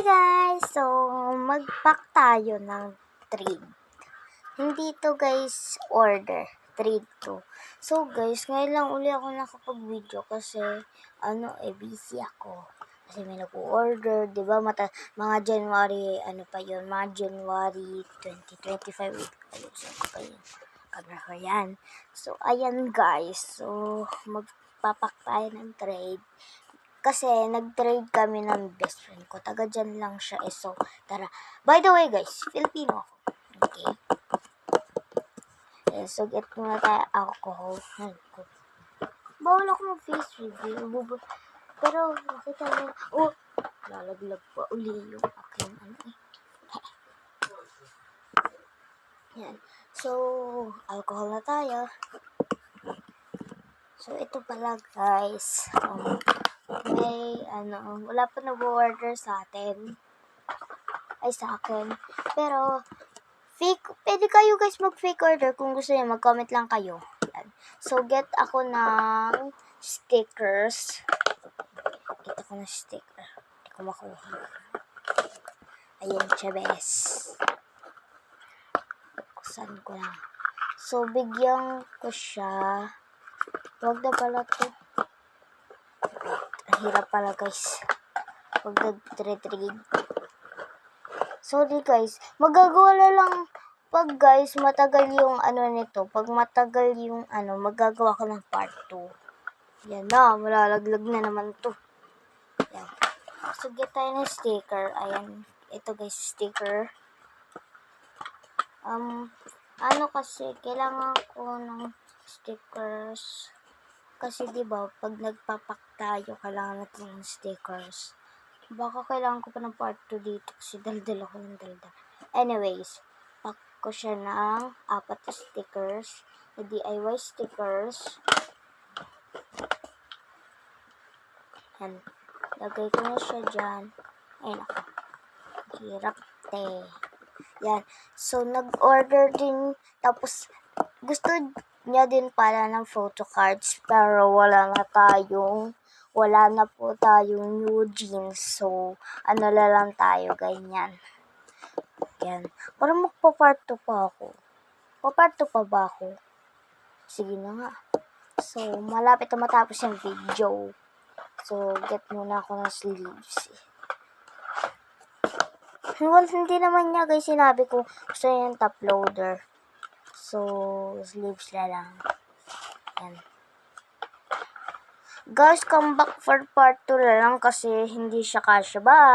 Hi guys! So, mag-pack tayo ng trade. Hindi to guys order. Trade to. So guys, ngayon lang uli ako nakapag-video kasi busy ako. Kasi may nag-order, di ba? Mga January, mga January 2025. Ayusin ko pa yun. Camera ko yan. So, ayan guys. So, magpapak tayo ng trade. Kasi nag-trade kami ng best friend ko. Taga dyan lang siya. So, tara. By the way, guys, Filipino ako. Okay? So, get muna tayo alcohol. Bawal ako mag-face review. Pero, nakita mo. Oh! Lalaglag pa uli yung aking Yan. So, alcohol na tayo. So, ito pala, guys. Wala pa nag-order sa atin. Sa akin. Pero, pwede kayo guys mag-fake order kung gusto niyo. Mag-comment lang kayo. Yan. So, get ako ng stickers. Hindi ko makuha. Ayan, Chavez. Saan ko lang. So, bigyan ko siya. Huwag na pala ito. Ang hirap pala guys. Huwag nag-trade. Sorry guys, magagawa lang pag guys matagal yung nito. Pag matagal yung magagawa ko ng part 2. Yan na, malalaglag na naman to. Yan. So get tayo ng sticker. Ayan, ito guys, sticker. Kasi kailangan ko ng stickers. Kasi 'di ba, pag nagpapak tayo, kailangan natin ng stickers. Baka kailangan ko pa ng part 2 dito kasi daldal ako ng daldal. Anyways, pack ko siya ng 4 stickers. Na DIY stickers. Yan. Lagay ko na siya dyan. Ayun ako. Hirap Yan. So, nag-order din. Tapos, gusto niya din pala ng photo cards. Pero wala na po tayong new jeans. So, na lang tayo, ganyan. Yan. Parang magpa-part 2 pa ako. Pa-part 2 pa ba ako? Sige na nga. So, malapit na matapos yung video. So, get muna ako ng sleeves. Well, hindi naman niya guys sinabi ko gusto niya yung top loader. So, sleeves na lang. Yan. Guys, come back for part 2 na lang kasi hindi siya kasya. Bye!